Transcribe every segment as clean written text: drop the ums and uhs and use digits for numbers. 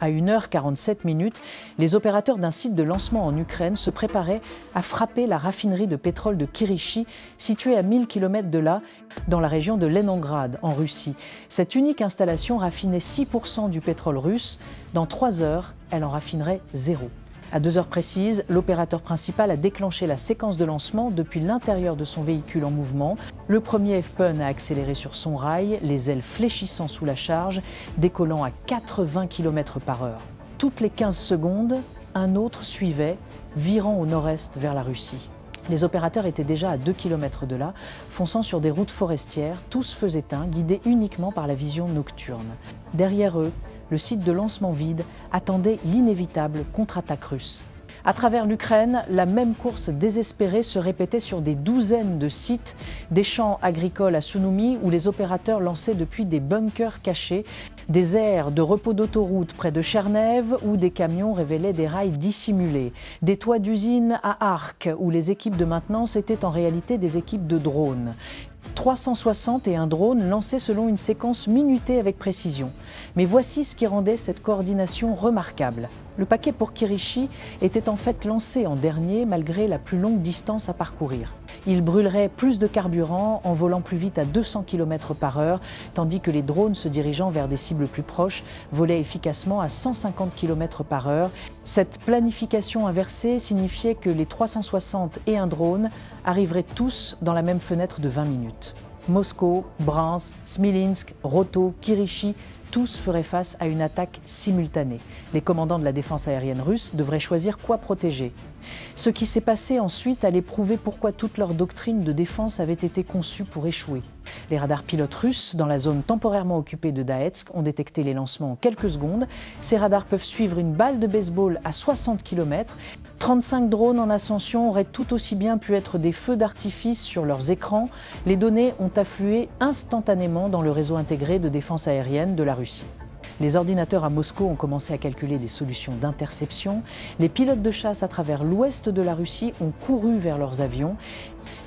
À 1h47, les opérateurs d'un site de lancement en Ukraine se préparaient à frapper la raffinerie de pétrole de Kirishi, située à 1000 km de là, dans la région de Leningrad, en Russie. Cette unique installation raffinait 6% du pétrole russe. Dans 3 heures, elle en raffinerait 0. À 2 heures précises, l'opérateur principal a déclenché la séquence de lancement depuis l'intérieur de son véhicule en mouvement. Le premier F-Pun a accéléré sur son rail, les ailes fléchissant sous la charge, décollant à 80 km/h. Toutes les 15 secondes, un autre suivait, virant au nord-est vers la Russie. Les opérateurs étaient déjà à 2 km de là, fonçant sur des routes forestières, tous feux éteints, guidés uniquement par la vision nocturne. Derrière eux, le site de lancement vide attendait l'inévitable contre-attaque russe. À travers l'Ukraine, la même course désespérée se répétait sur des douzaines de sites, des champs agricoles à Sounoumi où les opérateurs lançaient depuis des bunkers cachés, des aires de repos d'autoroute près de Tchernev où des camions révélaient des rails dissimulés, des toits d'usines à Arc où les équipes de maintenance étaient en réalité des équipes de drones. 361 drones lancés selon une séquence minutée avec précision. Mais voici ce qui rendait cette coordination remarquable. Le paquet pour Kirishi était en fait lancé en dernier malgré la plus longue distance à parcourir. Il brûlerait plus de carburant en volant plus vite à 200 km/h, tandis que les drones se dirigeant vers des cibles plus proches volaient efficacement à 150 km/h. Cette planification inversée signifiait que les 360 et un drone arriveraient tous dans la même fenêtre de 20 minutes. Moscou, Bryansk, Smolensk, Roto, Kirishi, tous feraient face à une attaque simultanée. Les commandants de la défense aérienne russe devraient choisir quoi protéger. Ce qui s'est passé ensuite allait prouver pourquoi toute leur doctrine de défense avait été conçue pour échouer. Les radars pilotes russes, dans la zone temporairement occupée de Daetsk, ont détecté les lancements en quelques secondes. Ces radars peuvent suivre une balle de baseball à 60 km. 35 drones en ascension auraient tout aussi bien pu être des feux d'artifice sur leurs écrans. Les données ont afflué instantanément dans le réseau intégré de défense aérienne de la Russie. Les ordinateurs à Moscou ont commencé à calculer des solutions d'interception. Les pilotes de chasse à travers l'ouest de la Russie ont couru vers leurs avions.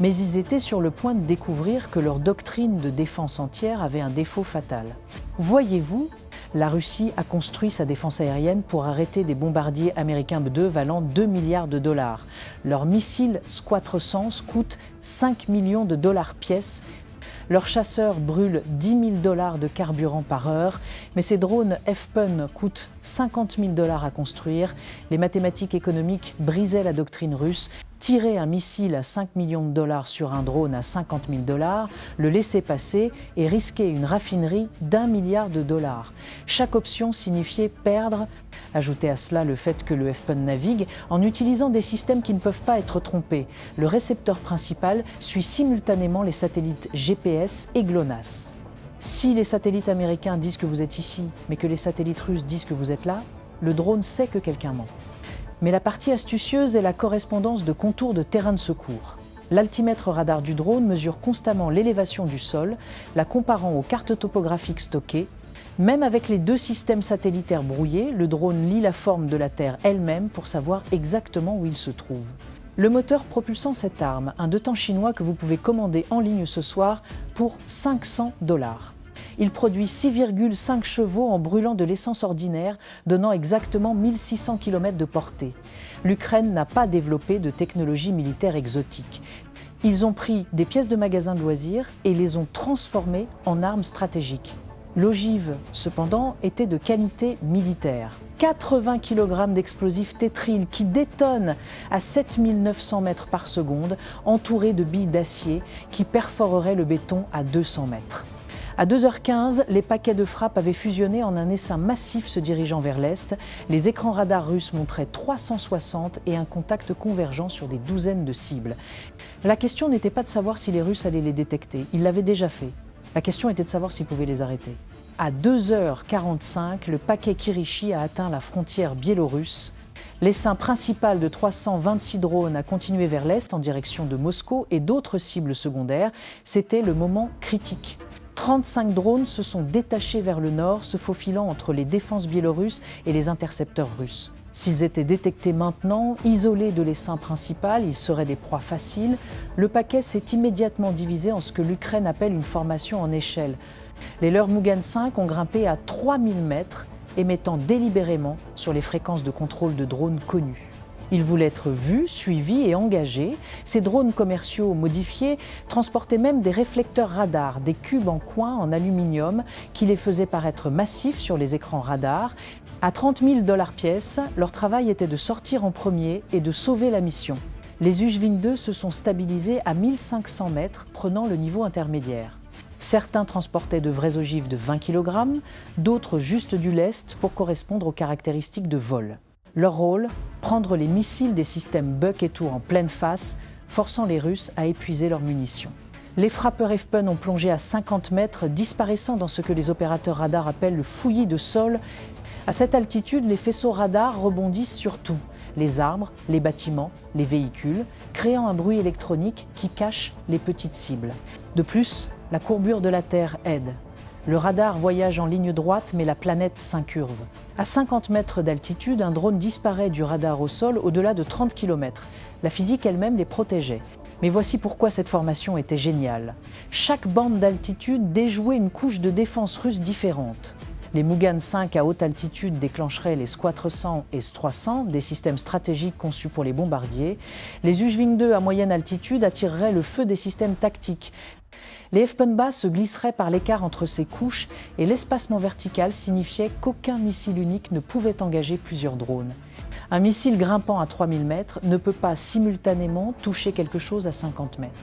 Mais ils étaient sur le point de découvrir que leur doctrine de défense entière avait un défaut fatal. Voyez-vous, la Russie a construit sa défense aérienne pour arrêter des bombardiers américains B-2 valant 2 milliards de dollars. Leurs missiles Squad-300 coûtent 5 millions de dollars pièce. Leurs chasseurs brûlent 10 000 $ de carburant par heure, mais ces drones F-Pun coûtent 50 000 $ à construire. Les mathématiques économiques brisaient la doctrine russe. Tirer un missile à 5 millions de dollars sur un drone à 50 000 $, le laisser passer et risquer une raffinerie d'1 milliard de dollars. Chaque option signifiait perdre. Ajoutez à cela le fait que le F-Pun navigue en utilisant des systèmes qui ne peuvent pas être trompés. Le récepteur principal suit simultanément les satellites GPS et GLONASS. Si les satellites américains disent que vous êtes ici, mais que les satellites russes disent que vous êtes là, le drone sait que quelqu'un ment. Mais la partie astucieuse est la correspondance de contours de terrain de secours. L'altimètre radar du drone mesure constamment l'élévation du sol, la comparant aux cartes topographiques stockées. Même avec les deux systèmes satellitaires brouillés, le drone lit la forme de la Terre elle-même pour savoir exactement où il se trouve. Le moteur propulsant cette arme, un 2 temps chinois que vous pouvez commander en ligne ce soir pour 500 $. Il produit 6,5 chevaux en brûlant de l'essence ordinaire, donnant exactement 1600 km de portée. L'Ukraine n'a pas développé de technologie militaire exotique. Ils ont pris des pièces de magasins de loisirs et les ont transformées en armes stratégiques. L'ogive, cependant, était de qualité militaire. 80 kg d'explosifs tétryl qui détonnent à 7900 mètres par seconde, entourés de billes d'acier qui perforeraient le béton à 200 mètres. À 2h15, les paquets de frappe avaient fusionné en un essaim massif se dirigeant vers l'est. Les écrans radars russes montraient 360 et un contact convergent sur des douzaines de cibles. La question n'était pas de savoir si les Russes allaient les détecter, ils l'avaient déjà fait. La question était de savoir s'ils pouvaient les arrêter. À 2h45, le paquet Kirishi a atteint la frontière biélorusse. L'essaim principal de 326 drones a continué vers l'est en direction de Moscou et d'autres cibles secondaires. C'était le moment critique. 35 drones se sont détachés vers le nord, se faufilant entre les défenses biélorusses et les intercepteurs russes. S'ils étaient détectés maintenant, isolés de l'essaim principal, ils seraient des proies faciles. Le paquet s'est immédiatement divisé en ce que l'Ukraine appelle une formation en échelle. Les Lermugan 5 ont grimpé à 3000 mètres, émettant délibérément sur les fréquences de contrôle de drones connues. Ils voulaient être vus, suivis et engagés. Ces drones commerciaux modifiés transportaient même des réflecteurs radars, des cubes en coin en aluminium qui les faisaient paraître massifs sur les écrans radars. À 30 000 $ pièce, leur travail était de sortir en premier et de sauver la mission. Les Ujving 2 se sont stabilisés à 1500 mètres, prenant le niveau intermédiaire. Certains transportaient de vraies ogives de 20 kg, d'autres juste du lest pour correspondre aux caractéristiques de vol. Leur rôle, prendre les missiles des systèmes Buk et Tour en pleine face, forçant les Russes à épuiser leurs munitions. Les frappeurs F-Pen ont plongé à 50 mètres, disparaissant dans ce que les opérateurs radars appellent le fouillis de sol. À cette altitude, les faisceaux radars rebondissent sur tout, les arbres, les bâtiments, les véhicules, créant un bruit électronique qui cache les petites cibles. De plus, la courbure de la Terre aide. Le radar voyage en ligne droite, mais la planète s'incurve. À 50 mètres d'altitude, un drone disparaît du radar au sol au-delà de 30 km. La physique elle-même les protégeait. Mais voici pourquoi cette formation était géniale. Chaque bande d'altitude déjouait une couche de défense russe différente. Les Mugan 5 à haute altitude déclencheraient les S-400 et S-300, des systèmes stratégiques conçus pour les bombardiers. Les Ujving 2 à moyenne altitude attireraient le feu des systèmes tactiques. Les F-Pen bas se glisseraient par l'écart entre ces couches et l'espacement vertical signifiait qu'aucun missile unique ne pouvait engager plusieurs drones. Un missile grimpant à 3000 mètres ne peut pas simultanément toucher quelque chose à 50 mètres.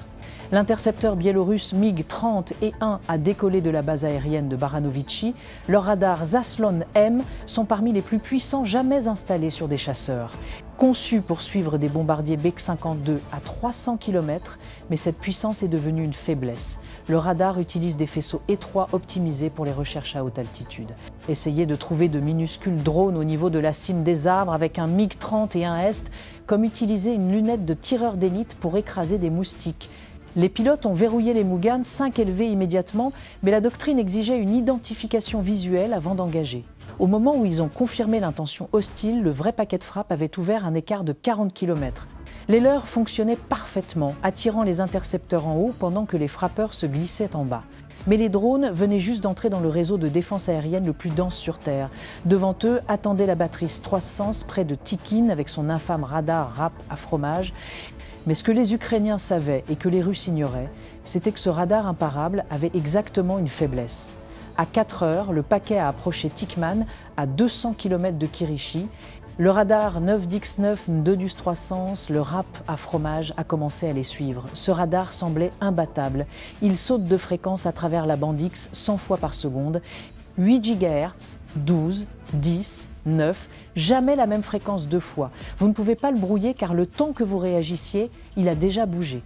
L'intercepteur biélorusse MiG-30E1 a décollé de la base aérienne de Baranovichi. Leurs radars Zaslon-M sont parmi les plus puissants jamais installés sur des chasseurs. Conçus pour suivre des bombardiers Bek-52 à 300 km, mais cette puissance est devenue une faiblesse. Le radar utilise des faisceaux étroits optimisés pour les recherches à haute altitude. Essayez de trouver de minuscules drones au niveau de la cime des arbres avec un MiG-30 et un Est, comme utiliser une lunette de tireur d'élite pour écraser des moustiques. Les pilotes ont verrouillé les Mugan 5 élevés immédiatement, mais la doctrine exigeait une identification visuelle avant d'engager. Au moment où ils ont confirmé l'intention hostile, le vrai paquet de frappe avait ouvert un écart de 40 km. Les leurs fonctionnaient parfaitement, attirant les intercepteurs en haut pendant que les frappeurs se glissaient en bas. Mais les drones venaient juste d'entrer dans le réseau de défense aérienne le plus dense sur Terre. Devant eux attendait la batterie S-300 près de Tikhine avec son infâme radar RAP à fromage. Mais ce que les Ukrainiens savaient et que les Russes ignoraient, c'était que ce radar imparable avait exactement une faiblesse. À 4 heures, le paquet a approché Tikhman à 200 km de Kirishi. Le radar 9Dix9 Ndudus 300, le RAP à fromage, a commencé à les suivre. Ce radar semblait imbattable. Il saute de fréquence à travers la bande X 100 fois par seconde. 8 GHz, 12, 10, 9, jamais la même fréquence 2 fois. Vous ne pouvez pas le brouiller car le temps que vous réagissiez, il a déjà bougé.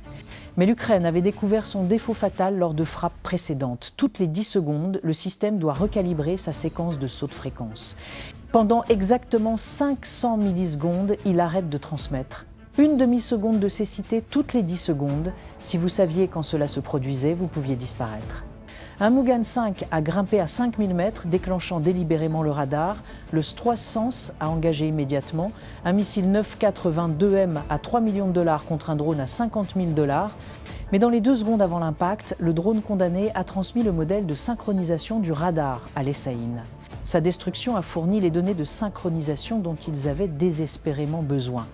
Mais l'Ukraine avait découvert son défaut fatal lors de frappes précédentes. Toutes les 10 secondes, le système doit recalibrer sa séquence de saut de fréquence. Pendant exactement 500 millisecondes, il arrête de transmettre. Une demi-seconde de cécité toutes les 10 secondes. Si vous saviez quand cela se produisait, vous pouviez disparaître. Un Mugan 5 a grimpé à 5000 mètres, déclenchant délibérément le radar. Le S-300 a engagé immédiatement. Un missile 9,82M à 3 millions de $ contre un drone à 50 000 $. Mais dans les 2 secondes avant l'impact, le drone condamné a transmis le modèle de synchronisation du radar à l'Essaïn. Sa destruction a fourni les données de synchronisation dont ils avaient désespérément besoin.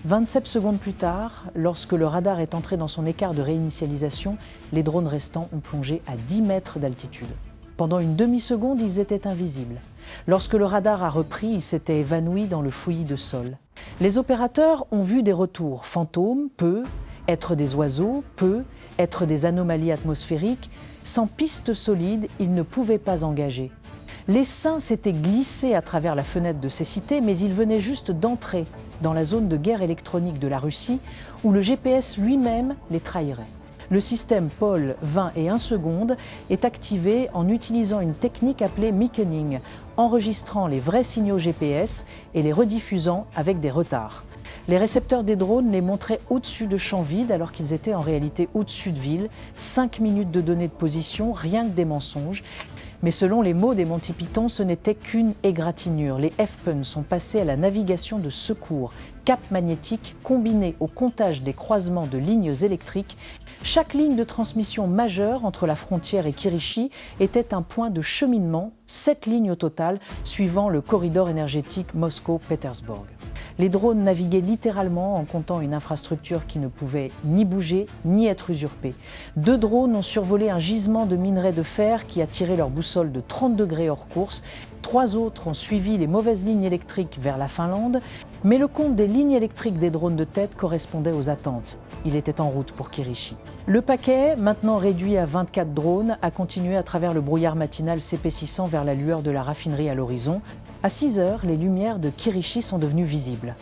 27 secondes plus tard, lorsque le radar est entré dans son écart de réinitialisation, les drones restants ont plongé à 10 mètres d'altitude. Pendant une demi-seconde, ils étaient invisibles. Lorsque le radar a repris, ils s'étaient évanouis dans le fouillis de sol. Les opérateurs ont vu des retours fantômes, peu, être des oiseaux, peu, être des anomalies atmosphériques. Sans piste solide, ils ne pouvaient pas engager. L'essaim s'était glissé à travers la fenêtre de cécité, mais il venait juste d'entrer dans la zone de guerre électronique de la Russie, où le GPS lui-même les trahirait. Le système POL 20 et 1 seconde est activé en utilisant une technique appelée mickening, enregistrant les vrais signaux GPS et les rediffusant avec des retards. Les récepteurs des drones les montraient au-dessus de champs vides alors qu'ils étaient en réalité au-dessus de villes. 5 minutes de données de position, rien que des mensonges. Mais selon les mots des Monty Python, ce n'était qu'une égratignure. Les F-Pen sont passés à la navigation de secours, cap magnétique combiné au comptage des croisements de lignes électriques. Chaque ligne de transmission majeure entre la frontière et Kirishi était un point de cheminement, 7 lignes au total, suivant le corridor énergétique Moscou-Pétersbourg. Les drones naviguaient littéralement en comptant une infrastructure qui ne pouvait ni bouger ni être usurpée. 2 drones ont survolé un gisement de minerais de fer qui a tiré leur boussole de 30 degrés hors course. 3 autres ont suivi les mauvaises lignes électriques vers la Finlande, mais le compte des lignes électriques des drones de tête correspondait aux attentes. Il était en route pour Kirishi. Le paquet, maintenant réduit à 24 drones, a continué à travers le brouillard matinal CP600 vers la lueur de la raffinerie à l'horizon. À 6 heures, les lumières de Kirishi sont devenues visibles.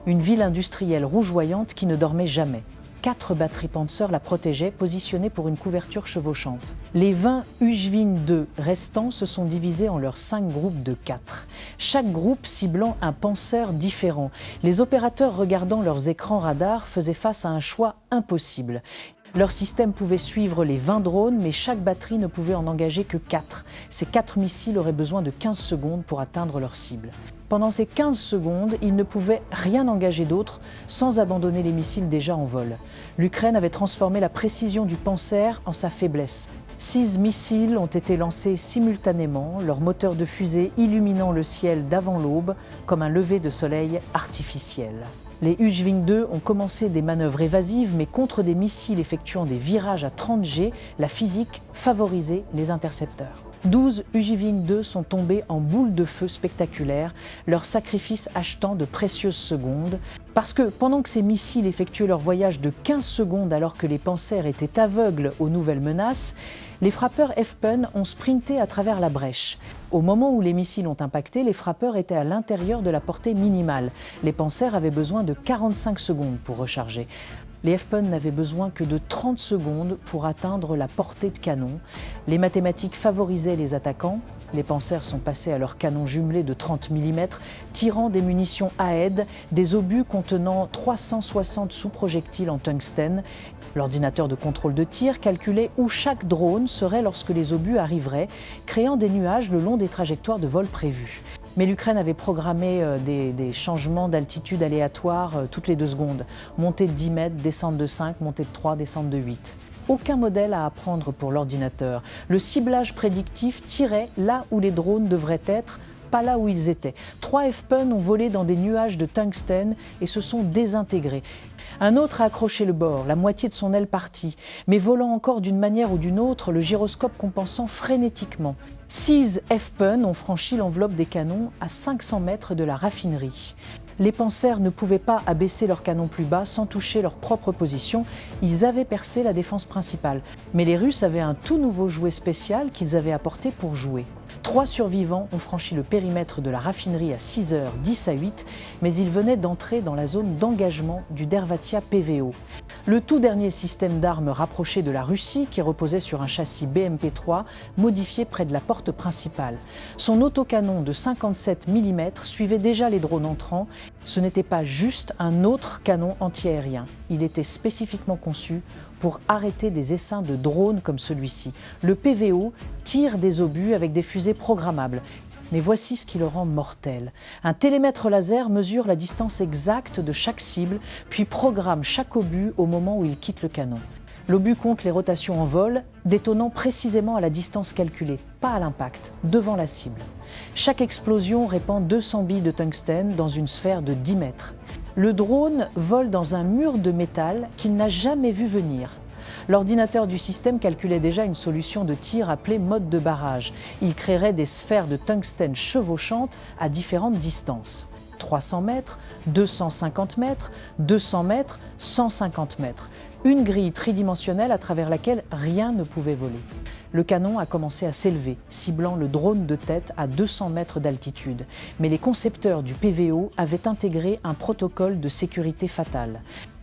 Une ville industrielle rougeoyante qui ne dormait jamais. 4 batteries Panzer la protégeaient, positionnées pour une couverture chevauchante. Les 20 Ujving 2 restants se sont divisés en leurs 5 groupes de 4. Chaque groupe ciblant un Panzer différent. Les opérateurs regardant leurs écrans radars faisaient face à un choix impossible. Leur système pouvait suivre les 20 drones, mais chaque batterie ne pouvait en engager que 4. Ces 4 missiles auraient besoin de 15 secondes pour atteindre leur cible. Pendant ces 15 secondes, ils ne pouvaient rien engager d'autre sans abandonner les missiles déjà en vol. L'Ukraine avait transformé la précision du Panzer en sa faiblesse. 6 missiles ont été lancés simultanément, leurs moteurs de fusée illuminant le ciel d'avant l'aube comme un lever de soleil artificiel. Les Ujving 2 ont commencé des manœuvres évasives, mais contre des missiles effectuant des virages à 30 G, la physique favorisait les intercepteurs. 12 Ujving 2 sont tombés en boule de feu spectaculaire, leur sacrifice achetant de précieuses secondes. Parce que pendant que ces missiles effectuaient leur voyage de 15 secondes alors que les Panzers étaient aveugles aux nouvelles menaces, les frappeurs FPUN ont sprinté à travers la brèche. Au moment où les missiles ont impacté, les frappeurs étaient à l'intérieur de la portée minimale. Les Panzers avaient besoin de 45 secondes pour recharger. Les FPUN n'avaient besoin que de 30 secondes pour atteindre la portée de canon. Les mathématiques favorisaient les attaquants. Les Panzers sont passés à leurs canons jumelés de 30 mm, tirant des munitions AED, des obus contenant 360 sous-projectiles en tungstène. L'ordinateur de contrôle de tir calculait où chaque drone serait lorsque les obus arriveraient, créant des nuages le long des trajectoires de vol prévues. Mais l'Ukraine avait programmé des changements d'altitude aléatoires toutes les 2 secondes. Montée de 10 mètres, descente de 5, montée de 3, descente de 8. Aucun modèle à apprendre pour l'ordinateur. Le ciblage prédictif tirait là où les drones devraient être, pas là où ils étaient. 3 FPUN ont volé dans des nuages de tungstène et se sont désintégrés. Un autre a accroché le bord, la moitié de son aile partie, mais volant encore d'une manière ou d'une autre, le gyroscope compensant frénétiquement. 6 FPUN ont franchi l'enveloppe des canons à 500 mètres de la raffinerie. Les Panzers ne pouvaient pas abaisser leurs canons plus bas sans toucher leur propre position. Ils avaient percé la défense principale. Mais les Russes avaient un tout nouveau jouet spécial qu'ils avaient apporté pour jouer. 3 survivants ont franchi le périmètre de la raffinerie à 6 heures 10 à 8, mais ils venaient d'entrer dans la zone d'engagement du Dervatia PVO. Le tout dernier système d'armes rapproché de la Russie, qui reposait sur un châssis BMP-3 modifié près de la porte principale. Son autocanon de 57 mm suivait déjà les drones entrants. Ce n'était pas juste un autre canon antiaérien. Il était spécifiquement conçu pour arrêter des essaims de drones comme celui-ci. Le PVO tire des obus avec des fusées programmables. Mais voici ce qui le rend mortel. Un télémètre laser mesure la distance exacte de chaque cible, puis programme chaque obus au moment où il quitte le canon. L'obus compte les rotations en vol, détonnant précisément à la distance calculée, pas à l'impact, devant la cible. Chaque explosion répand 200 billes de tungstène dans une sphère de 10 mètres. Le drone vole dans un mur de métal qu'il n'a jamais vu venir. L'ordinateur du système calculait déjà une solution de tir appelée mode de barrage. Il créerait des sphères de tungstène chevauchantes à différentes distances. 300 mètres, 250 mètres, 200 mètres, 150 mètres. Une grille tridimensionnelle à travers laquelle rien ne pouvait voler. Le canon a commencé à s'élever, ciblant le drone de tête à 200 mètres d'altitude. Mais les concepteurs du PVO avaient intégré un protocole de sécurité fatale.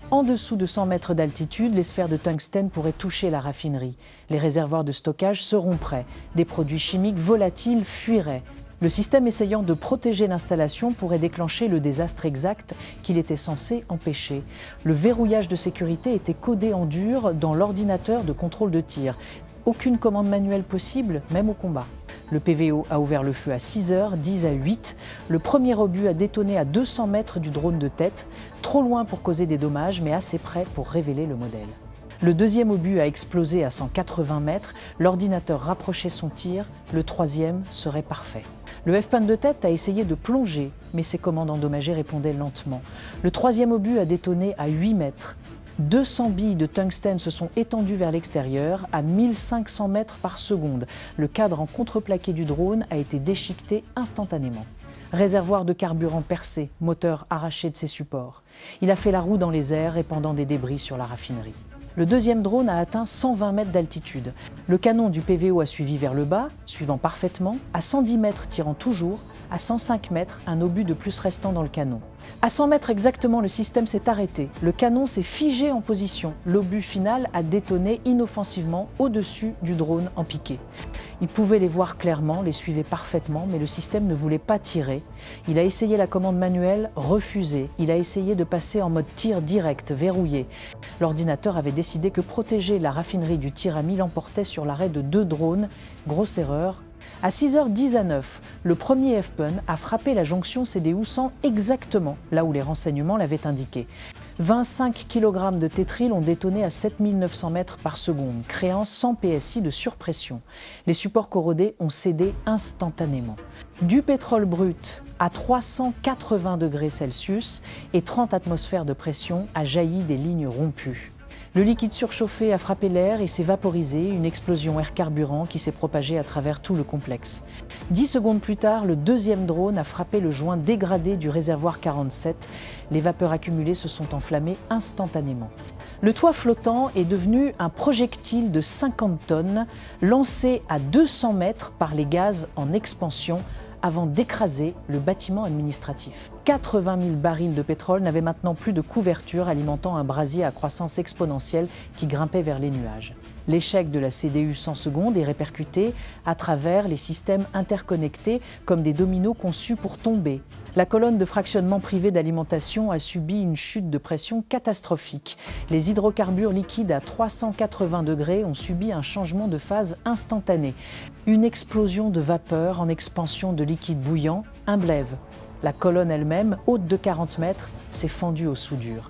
En dessous de 100 mètres d'altitude, les sphères de tungstène pourraient toucher la raffinerie. Les réservoirs de stockage seront prêts. Des produits chimiques volatiles fuiraient. Le système essayant de protéger l'installation pourrait déclencher le désastre exact qu'il était censé empêcher. Le verrouillage de sécurité était codé en dur dans l'ordinateur de contrôle de tir. Aucune commande manuelle possible, même au combat. Le PVO a ouvert le feu à 6 heures 10 à 8. Le premier obus a détonné à 200 mètres du drone de tête, trop loin pour causer des dommages, mais assez près pour révéler le modèle. Le deuxième obus a explosé à 180 mètres, l'ordinateur rapprochait son tir, le troisième serait parfait. Le F-Pan de tête a essayé de plonger, mais ses commandes endommagées répondaient lentement. Le troisième obus a détonné à 8 mètres. 200 billes de tungstène se sont étendues vers l'extérieur à 1500 mètres par seconde. Le cadre en contreplaqué du drone a été déchiqueté instantanément. Réservoir de carburant percé, moteur arraché de ses supports. Il a fait la roue dans les airs, répandant des débris sur la raffinerie. Le deuxième drone a atteint 120 mètres d'altitude. Le canon du PVO a suivi vers le bas, suivant parfaitement, à 110 mètres tirant toujours, à 105 mètres un obus de plus restant dans le canon. À 100 mètres exactement, le système s'est arrêté. Le canon s'est figé en position. L'obus final a détonné inoffensivement au-dessus du drone en piqué. Il pouvait les voir clairement, les suivait parfaitement, mais le système ne voulait pas tirer. Il a essayé la commande manuelle, refusé. Il a essayé de passer en mode tir direct, verrouillé. L'ordinateur avait décidé que protéger la raffinerie du tir à mille l'emportait sur l'arrêt de 2 drones. Grosse erreur. À 6h10 à 9, le premier F-Pan a frappé la jonction CDU-100 exactement là où les renseignements l'avaient indiqué. 25 kg de tétryl ont détonné à 7900 mètres par seconde, créant 100 PSI de surpression. Les supports corrodés ont cédé instantanément. Du pétrole brut à 380 degrés Celsius et 30 atmosphères de pression a jailli des lignes rompues. Le liquide surchauffé a frappé l'air et s'est vaporisé, une explosion air carburant qui s'est propagée à travers tout le complexe. 10 secondes plus tard, le deuxième drone a frappé le joint dégradé du réservoir 47. Les vapeurs accumulées se sont enflammées instantanément. Le toit flottant est devenu un projectile de 50 tonnes, lancé à 200 mètres par les gaz en expansion, avant d'écraser le bâtiment administratif. 80 000 barils de pétrole n'avaient maintenant plus de couverture, alimentant un brasier à croissance exponentielle qui grimpait vers les nuages. L'échec de la CDU 100 secondes est répercuté à travers les systèmes interconnectés comme des dominos conçus pour tomber. La colonne de fractionnement privé d'alimentation a subi une chute de pression catastrophique. Les hydrocarbures liquides à 380 degrés ont subi un changement de phase instantané. Une explosion de vapeur en expansion de liquide bouillant, un blève. La colonne elle-même, haute de 40 mètres, s'est fendue aux soudures.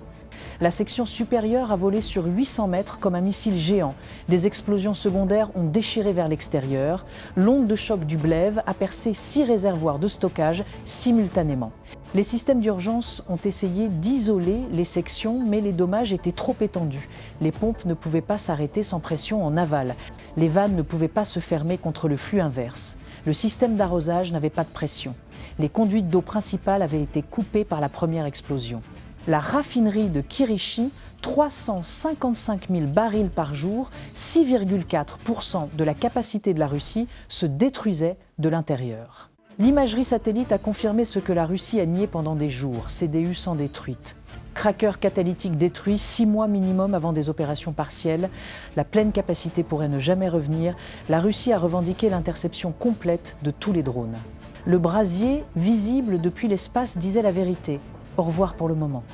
La section supérieure a volé sur 800 mètres comme un missile géant. Des explosions secondaires ont déchiré vers l'extérieur. L'onde de choc du blève a percé 6 réservoirs de stockage simultanément. Les systèmes d'urgence ont essayé d'isoler les sections, mais les dommages étaient trop étendus. Les pompes ne pouvaient pas s'arrêter sans pression en aval. Les vannes ne pouvaient pas se fermer contre le flux inverse. Le système d'arrosage n'avait pas de pression. Les conduites d'eau principales avaient été coupées par la première explosion. La raffinerie de Kirishi, 355 000 barils par jour, 6,4% de la capacité de la Russie, se détruisait de l'intérieur. L'imagerie satellite a confirmé ce que la Russie a nié pendant des jours, CDU-100 détruite. Cracker catalytique détruit 6 mois minimum avant des opérations partielles. La pleine capacité pourrait ne jamais revenir. La Russie a revendiqué l'interception complète de tous les drones. Le brasier, visible depuis l'espace, disait la vérité. Au revoir pour le moment.